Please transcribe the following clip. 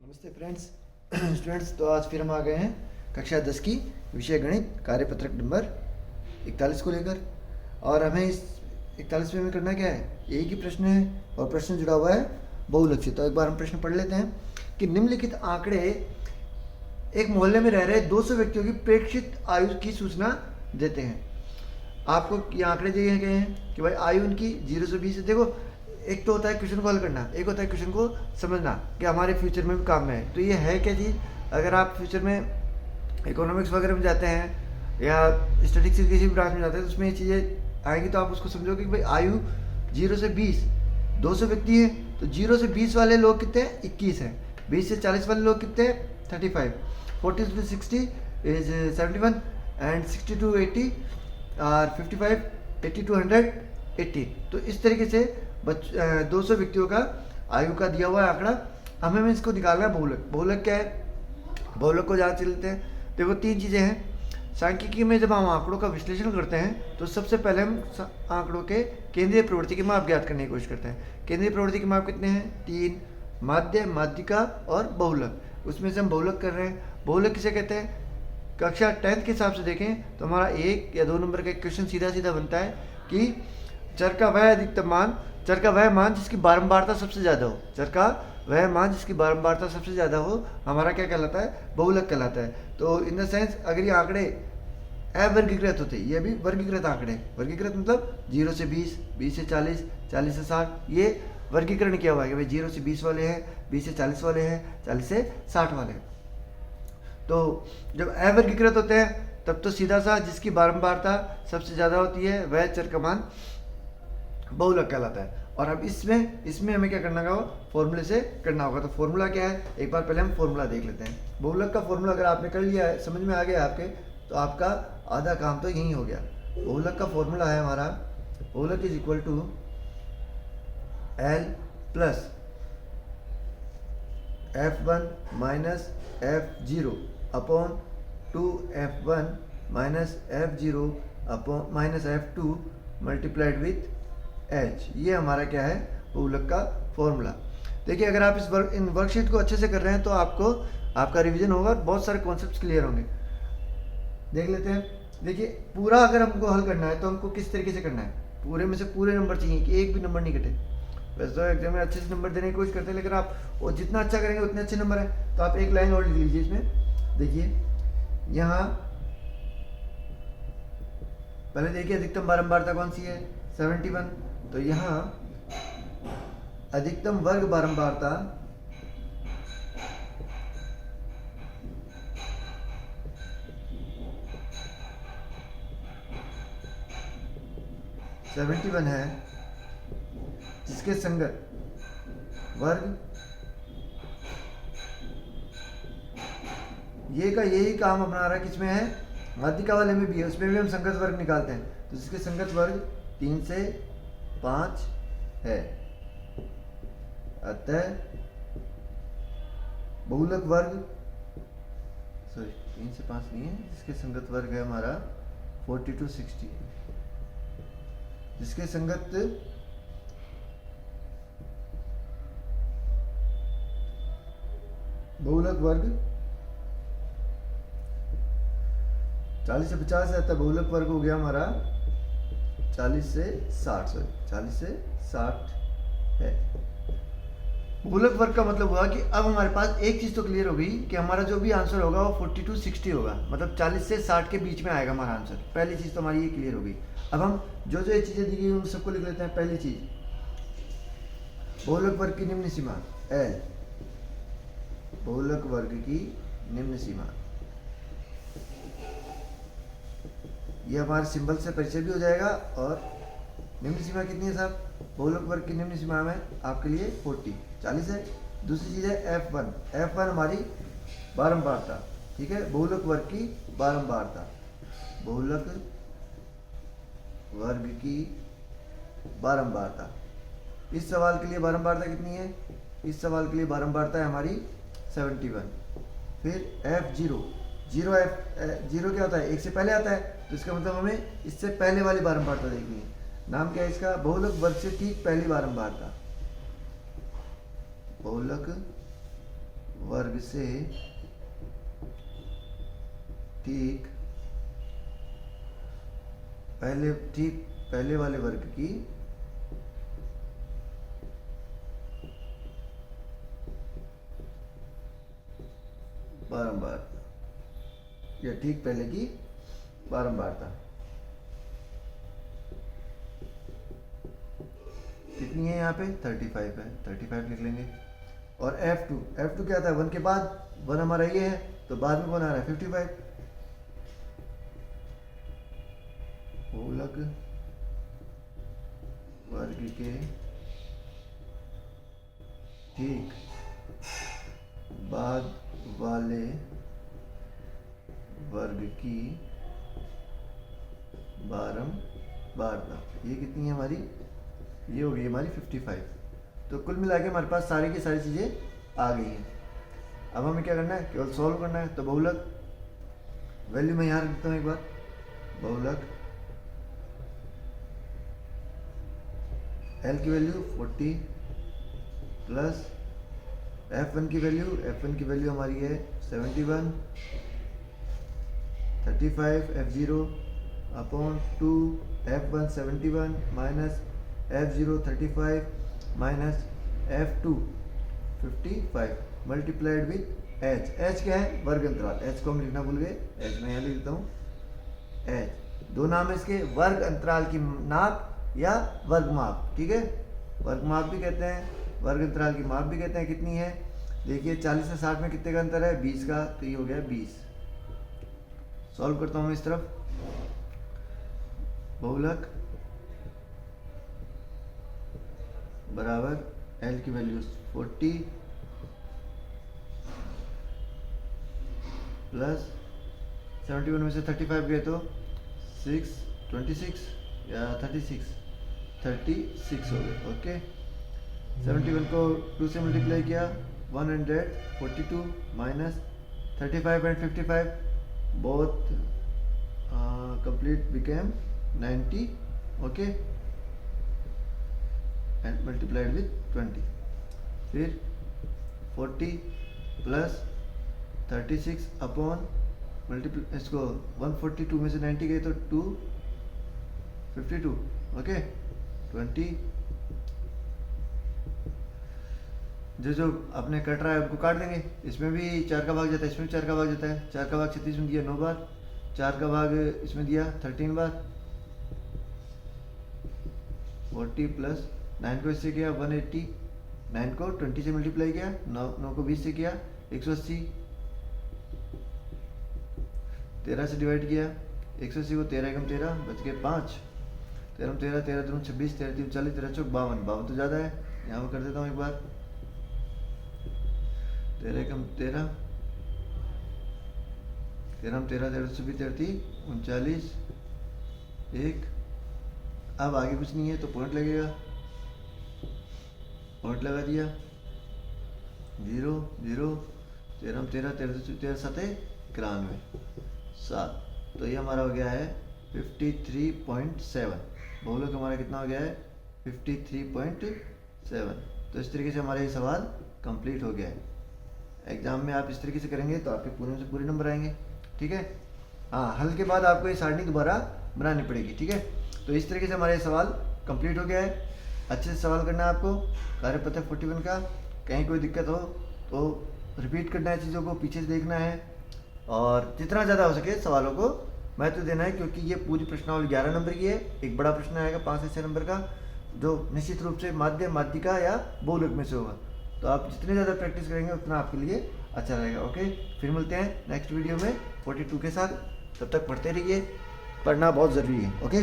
नमस्ते friends students. तो आज फिर हम आ गए हैं कक्षा 10 की विषय गणित कार्यपत्रक नंबर 41 को लेकर। और हमें इस 41वें में करना क्या है, एक ही प्रश्न है और प्रश्न जुड़ा हुआ है बहुलक से। तो एक बार हम प्रश्न पढ़ लेते हैं कि निम्नलिखित आंकड़े एक मोहल्ले में रह रहे 200 व्यक्तियों की प्रेक्षित आयु की सूचना देते हैं। आपको ये आंकड़े दिए गए हैं कि भाई आयु उनकी 0 से 20 है। देखो, एक तो होता है क्वेश्चन को हल करना, एक होता है क्वेश्चन को समझना कि हमारे फ्यूचर में भी काम में है। तो ये है क्या चीज़, अगर आप फ्यूचर में इकोनॉमिक्स वगैरह में जाते हैं या स्टैटिस्टिक्स की किसी भी ब्रांच में जाते हैं तो उसमें ये चीज़ें आएंगी तो आप उसको समझोगे कि भाई आयु 0 से 20, 200 व्यक्ति हैं तो 0 से 20 वाले लोग कितने हैं, 21 हैं। 20 से 40 वाले लोग कितने हैं, 35। 40 to 60 इज 71 एंड 60 to 80 और 55, 80 to 100 80। तो इस तरीके से 200 व्यक्तियों का आयु का दिया हुआ है आंकड़ा। हमें इसको निकालना है बहुलक। बहुलक क्या है, बहुलक को जांच लेते हैं। देखो, तीन चीज़ें हैं। सांख्यिकी में जब हम आंकड़ों का विश्लेषण करते हैं तो सबसे पहले हम आंकड़ों के केंद्रीय प्रवृत्ति के माप ज्ञात करने की कोशिश करते हैं। केंद्रीय प्रवृत्ति के माप कितने हैं, 3, माध्य, माध्यिका और बहुलक। उसमें से हम बहुलक कर रहे हैं। बहुलक किसे कहते हैं, कक्षा 10th के हिसाब से देखें तो हमारा 1 या 2 नंबर का क्वेश्चन सीधा सीधा बनता है कि चर का वह अधिकतम मान, चर का वह मान जिसकी बारंबारता सबसे ज़्यादा हो, चर का वह मान जिसकी बारंबारता सबसे ज़्यादा हो, हमारा क्या कहलाता है, बहुलक कहलाता है। तो इन द सेंस अगर ये आंकड़े अवर्गीकृत होते, ये भी वर्गीकृत आंकड़े, वर्गीकृत मतलब 0 से 20, 20 से 40, 40 से 60, ये वर्गीकरण किया हुआ है कि भाई 0 से 20 वाले हैं, 20 से 40 वाले हैं, 40 से 60 वाले हैं। तो जब अवर्गीकृत होते हैं तब तो सीधा सा जिसकी बारंबारता सबसे ज़्यादा होती है वह चर का मान बहुलक कहलाता है। और अब इसमें हमें क्या करना होगा, फॉर्मूले से करना होगा। तो फॉर्मूला क्या है, एक बार पहले हम फॉर्मूला देख लेते हैं। बहुलक का फॉर्मूला अगर आपने कर लिया है, समझ में आ गया आपके, तो आपका आधा काम तो यही हो गया। बहुलक का फॉर्मूला है हमारा, बहुलक is equal to L plus F1 minus F0 upon 2F1 minus F0 upon minus F2 multiplied with H। ये हमारा क्या है, बहुलक का फॉर्मूला। देखिए, अगर आप इन वर्कशीट को अच्छे से कर रहे हैं तो आपका रिवीजन होगा और बहुत सारे कॉन्सेप्ट्स क्लियर होंगे। देख लेते हैं। देखिए, पूरा अगर हमको हल करना है तो हमको किस तरीके से करना है, पूरे में से पूरे नंबर चाहिए कि एक भी नंबर नहीं कटे। वैसे तो एग्जाम में अच्छे से नंबर देने की कोशिश करते हैं, लेकिन आप वो जितना अच्छा करेंगे उतने अच्छे नंबर हैं। तो आप एक लाइन और लिख लीजिए इसमें। देखिए, यहाँ पहले देखिए अधिकतम बारंबारता कौन सी है, 71। तो यहाँ अधिकतम वर्ग बारंबारता 71 है, जिसके संगत वर्ग ये का यही काम अपना रहा है। किसमें है, माध्यिका वाले में भी है, उसमें भी हम संगत वर्ग निकालते हैं। तो जिसके संगत वर्ग 3 से 5 है, अतः बहुलक वर्ग 3 से 5 नहीं है, जिसके संगत वर्ग है हमारा 40 to 60, जिसके संगत बहुलक वर्ग 40 से 50 है, तब बहुलक वर्ग हो गया हमारा 40 से 60 है। बहुलक वर्ग का मतलब हुआ कि अब हमारे पास एक चीज़ तो क्लियर होगी कि हमारा जो भी आंसर होगा वो 40 to 60 होगा, मतलब 40 से 60 के बीच में आएगा हमारा आंसर। पहली चीज़ तो हमारी ये क्लियर होगी। अब हम जो ये चीज़ें दी गई उन सबको लिख लेते हैं। पहली चीज़, बहुलक वर्ग की निम्न सीमा L, बहुलक वर्ग की निम्न सीमा, ये हमारे सिंबल से परिचय भी हो जाएगा। और निम्न सीमा कितनी है साहब, बहुलक वर्ग की निम्न सीमा में आपके लिए 40 है। दूसरी चीज़ है F1 हमारी बारंबारता, ठीक है, बहुलक वर्ग की बारंबारता, बहुलक वर्ग की बारंबारता। इस सवाल के लिए बारंबारता कितनी है, इस सवाल के लिए बारंबारता है हमारी 71। फिर F0, जीरो क्या होता है, एक से पहले आता है, तो इसका मतलब हमें इससे पहले वाली बारंबारता देखनी है। नाम क्या है इसका, बहुलक वर्ग से ठीक पहली बारंबारता, बहुलक वर्ग वर्ग से ठीक पहले वाले वर्ग की बारंबारता, या ठीक पहले की बारंबारता कितनी है? यहाँ पे 35 है, 35 लिख लेंगे। और F2 क्या था? 1 के बाद 1 हमारा ये है, तो बाद में 1 आ रहा है 55। बहुलक वर्ग के ठीक बाद वाले वर्ग की बारंबारता, ये कितनी है हमारी? ये हो गई हमारी 55। तो कुल मिला के हमारे पास सारी की सारी चीज़ें आ गई हैं। अब हमें क्या करना है? केवल सॉल्व करना है। तो बहुलक वैल्यू मैं यहाँ रख देता हूँ एक बार। बहुलक L की वैल्यू 40 प्लस F1 की वैल्यू हमारी है 71, 35 F0 upon 2 F1 71 minus F0 35 minus F2 55 multiplied with H। H क्या है? वर्ग अंतराल। H को हम लिखना भूल गए, H मैं यहाँ लिख देता हूँ। H दो नाम है इसके, वर्ग अंतराल की नाप या वर्ग माप, ठीक है। वर्ग माप भी कहते हैं, वर्ग अंतराल की माप भी कहते हैं। कितनी है? देखिए 40 से 60 में कितने का अंतर है? 20 का, तो ये हो गया 20। सॉल्व करता हूँ इस तरफ। बहुलक बराबर L की वैल्यू 40 प्लस 71 में से 35 गए तो 26 या 36 हो गए। ओके, 71 को 2 से मल्टीप्लाई किया 142 minus 35 and 55 both complete became 90। Okay, and multiplied with 20। फिर 40 प्लस 36 अपॉन मल्टीप्लाई, इसको 142 में से 90 गए तो 252। ओके, 20 जो अपने कट रहा है उनको काट देंगे। इसमें भी 4 का भाग जाता है, इसमें भी 4 का भाग जाता है। 4 का भाग 36 में दिया 9 बार, 4 का भाग इसमें दिया 13 बार। 40 प्लस 9 को इससे किया 180, 9 को 20 से मल्टीप्लाई किया, 9 को 20 से किया 180, 13 से डिवाइड किया 180 को 13 एकम 13 बच गए 5, 13 13 13 दूनी 26, 13 3 40, 13 चौक 52, 52 तो ज़्यादा है। यहाँ पर कर देता हूँ एक बार। 13 एकम 13, 13 13 13 से भी 39, 1। अब आगे कुछ नहीं है तो पॉइंट लगेगा, पॉइंट लगा दिया 0 0, 13 13 13 13 7 91 7। तो ये हमारा हो गया है 53.7। बहुलक हमारा कितना हो गया है? 53.7। तो इस तरीके से हमारे ये सवाल कंप्लीट हो गया है। एग्जाम में आप इस तरीके से करेंगे तो आपके पूरे से पूरे नंबर आएंगे, ठीक है। हाँ, हल के बाद आपको ये सारणी दोबारा बनानी पड़ेगी, ठीक है। तो इस तरीके से हमारा ये सवाल कंप्लीट हो गया है। अच्छे से सवाल करना है आपको कार्यपत्र 41 का। कहीं कोई दिक्कत हो तो रिपीट करना है, चीज़ों को पीछे से देखना है और जितना ज़्यादा हो सके सवालों को महत्व देना है, क्योंकि ये पूरी प्रश्नावली 11 नंबर की है। एक बड़ा प्रश्न आएगा 5 से 6 नंबर का, जो निश्चित रूप से माध्यम, माध्यिका या बहुलक में से होगा। तो आप जितने ज़्यादा प्रैक्टिस करेंगे उतना आपके लिए अच्छा रहेगा। ओके, फिर मिलते हैं नेक्स्ट वीडियो में 42 के साथ। तब तक पढ़ते रहिए, पढ़ना बहुत ज़रूरी है। ओके।